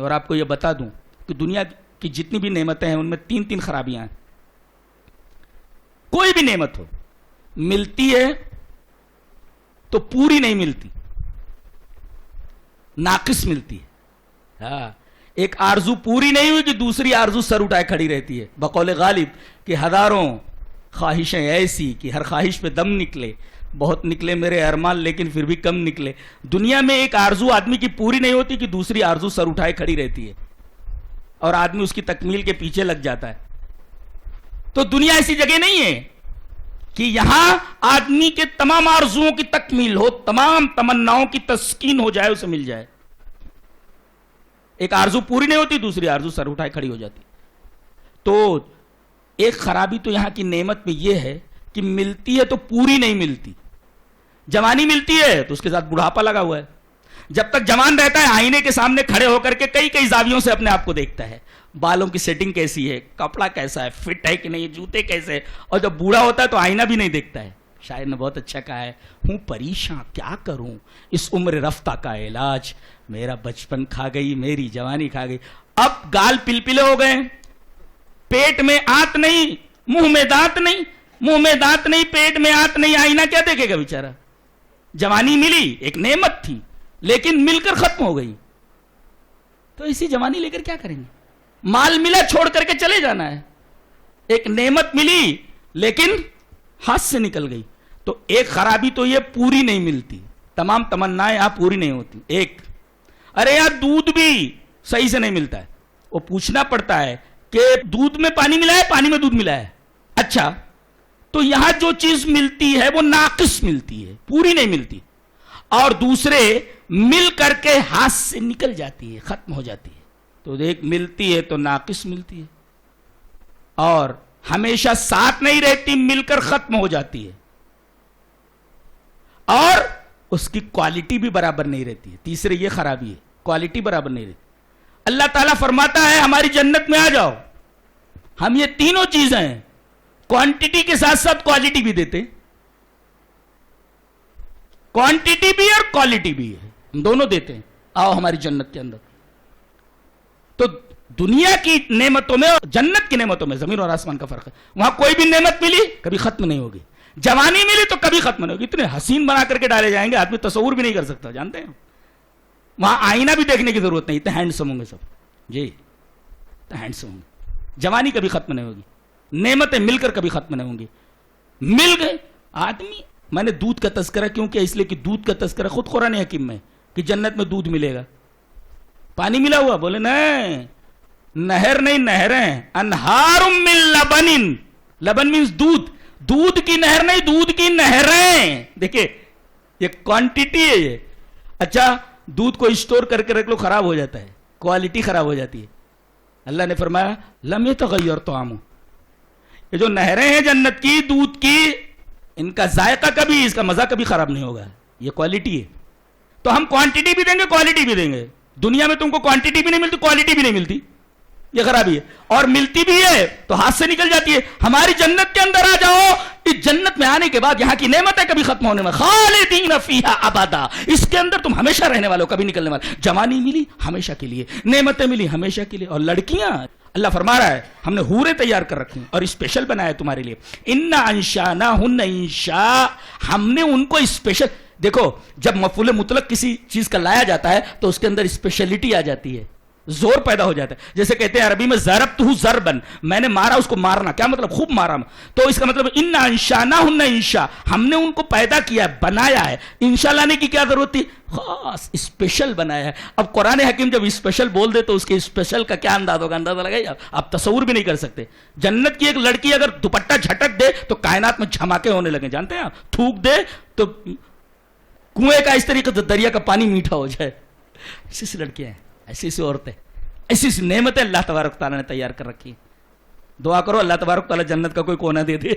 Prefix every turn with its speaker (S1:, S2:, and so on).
S1: اور آپ کو یہ بتا دوں کہ دنیا کی جتنی بھی نعمتیں ہیں ان میں 3 خرابیاں ہیں. کوئی بھی نعمت ہو ملتی ہے تو پوری نہیں ملتی, ناقص ملتی ہے. ہاں, ایک آرزو پوری نہیں ہوئی کہ دوسری آرزو سر اٹھائے کھڑی رہتی ہے. بقول غالب کہ ہزاروں خواہشیں ایسی کہ ہر خواہش پہ دم نکلے, بہت نکلے میرے ارمان لیکن پھر بھی کم نکلے. دنیا میں ایک آرزو آدمی کی پوری نہیں ہوتی کہ دوسری آرزو سر اٹھائے کھڑی رہتی ہے اور آدمی اس کی تکمیل کے پیچھے لگ جاتا ہے. تو دنیا ایسی جگہ نہیں ہے کہ یہاں آدمی کے تمام آرزوؤں کی تکمیل ہو, تمام تمناؤں کی تسکین ہو جائے, اسے مل جائے. ایک آرزو پوری نہیں ہوتی, دوسری آرزو سر اٹھائے کھڑی ہو جاتی. تو ایک خرابی تو یہاں کی نعمت میں یہ ہے کہ ملتی ہے تو پوری نہیں ملتی. جوانی ملتی ہے تو اس کے ساتھ بڑھاپا لگا ہوا ہے. جب تک جوان رہتا ہے آئینے کے سامنے کھڑے ہو کر کے کئی زاویوں سے اپنے آپ کو دیکھتا ہے, بالوں کی سیٹنگ کیسی ہے, کپڑا کیسا ہے, فٹ ہے کہ نہیں, جوتے کیسے ہیں. اور جب بوڑھا ہوتا ہے تو آئینہ بھی نہیں دیکھتا ہے. شاعر نے بہت اچھا کہا ہے, ہوں پریشاں کیا کروں اس عمر رفتہ کا علاج, میرا بچپن کھا گئی, میری جوانی کھا گئی. اب گال پلپلے ہو گئے, پیٹ میں آنت نہیں, منہ میں دانت نہیں, منہ میں دانت نہیں, پیٹ میں آنت نہیں, آئینہ کیا دیکھے گا بیچارہ. جوانی ملی, ایک نعمت تھی, لیکن مل کر ختم ہو گئی. تو اسی جوانی لے کر کیا کریں گے؟ مال ملا چھوڑ کر کے چلے جانا ہے. ایک نعمت ملی لیکن ہاتھ سے نکل گئی. تو ایک خرابی تو یہ پوری نہیں ملتی, تمام تمنائیں یہاں پوری نہیں ہوتی. ایک, ارے یار دودھ بھی صحیح سے نہیں ملتا ہے, وہ پوچھنا پڑتا ہے کہ دودھ میں پانی ملا ہے, پانی میں دودھ ملا ہے. اچھا, تو یہاں جو چیز ملتی ہے وہ ناقص ملتی ہے, پوری نہیں ملتی. اور دوسرے مل کر کے ہاتھ سے نکل جاتی ہے, ختم ہو جاتی ہے. تو ایک ملتی ہے تو ناقص ملتی ہے, اور ہمیشہ ساتھ نہیں رہتی, مل کر ختم ہو جاتی ہے, اور اس کی کوالٹی بھی برابر نہیں رہتی ہے. تیسرے یہ خرابی ہے, کوالٹی برابر نہیں رہتی. اللہ تعالیٰ فرماتا ہے ہماری جنت میں آ جاؤ, ہم یہ تینوں چیزیں ہیں, کوانٹٹی کے ساتھ ساتھ کوالٹی بھی دیتے, کوانٹٹی بھی اور کوالٹی بھی ہے, ہم دونوں دیتے ہیں. آؤ ہماری جنت کے اندر. تو دنیا کی نعمتوں میں اور جنت کی نعمتوں میں زمین اور آسمان کا فرق ہے. وہاں کوئی بھی نعمت ملی کبھی ختم نہیں ہوگی, جوانی ملی تو کبھی ختم نہیں ہوگی. اتنے حسین بنا کر کے ڈالے جائیں گے آدمی تصور بھی نہیں کر سکتا, جانتے ہیں. وہاں آئینہ بھی دیکھنے کی ضرورت نہیں, اتنے ہینڈسم ہوں گے سب, جی اتنے ہینڈسم ہوں گے. جوانی کبھی ختم نہیں ہوگی, نعمتیں مل کر کبھی ختم نہیں ہوں گی. مل گئے آدمی. میں نے دودھ کا تذکرہ کیوں کیا؟ اس لیے کہ دودھ کا تذکرہ خود قرآن حکیم میں کہ جنت میں دودھ ملے گا. پانی ملا ہوا, بولے نہیں, نہر نہیں, نہریں, انہار من لبن. لبن مینز دودھ, دودھ کی نہر نہیں, دودھ کی نہریں. دیکھیں یہ کوانٹٹی ہے یہ. اچھا, دودھ کو اسٹور کر کے رکھ لو, خراب ہو جاتا ہے, کوالٹی خراب ہو جاتی ہے. اللہ نے فرمایا لم یتغیر طعمہ, یہ جو نہریں ہیں جنت کی دودھ کی, ان کا ذائقہ کبھی, اس کا مزہ کبھی خراب نہیں ہوگا. یہ کوالٹی ہے. تو ہم کوانٹٹی بھی دیں گے, کوالٹی بھی دیں گے. دنیا میں تم کو کوانٹٹی بھی نہیں ملتی, کوالٹی بھی نہیں ملتی, یہ خرابی ہے. اور ملتی بھی ہے تو ہاتھ سے نکل جاتی ہے. ہماری جنت کے اندر آ جاؤ, اس جنت میں آنے کے بعد یہاں کی نعمتیں کبھی ختم ہونے والی, خالدین فیہا ابدا, اس کے اندر تم ہمیشہ رہنے والے ہو, کبھی نکلنے والے. جوانی ملی ہمیشہ کے لیے, نعمتیں ملی ہمیشہ کے لیے. اور لڑکیاں, اللہ فرما رہا ہے ہم نے حوریں تیار کر رکھی ہیں اور اسپیشل بنایا تمہارے لیے. انا انشاناہن انشاء, ہم نے ان کو اسپیشل. دیکھو جب مفعول مطلق کسی چیز کا لایا جاتا ہے تو اس کے اندر اسپیشلٹی آ جاتی ہے, زور پیدا ہو جاتا ہے. جیسے کہتے ہیں عربی میں ضربتہ ضربن, میں نے مارا اس کو مارنا, کیا مطلب, خوب مارا. تو اس کا مطلب انا انشاناہن انشاء, ہم نے ان کو پیدا کیا ہے, بنایا ہے. انشاء لانے کی کیا ضرورت تھی, خاص اسپیشل بنایا ہے. اب قرآن حکیم جب اسپیشل بول دے تو اس کے اسپیشل کا کیا انداز ہوگا, اندازہ لگائیے آپ تصور بھی نہیں کر سکتے. جنت کی ایک لڑکی اگر دوپٹہ جھٹک دے تو کائنات میں دھماکے ہونے لگے, جانتے ہیں آپ. تھوک دے تو کنویں کا اس طریقے سے دریا کا پانی میٹھا ہو جائے. ایسی سی لڑکیاں ہیں, ایسی سی عورتیں, ایسی سی نعمتیں اللہ تبارک تعالیٰ نے تیار کر رکھی. دعا کرو اللہ تبارک تعالیٰ جنت کا کوئی کونا دے دے.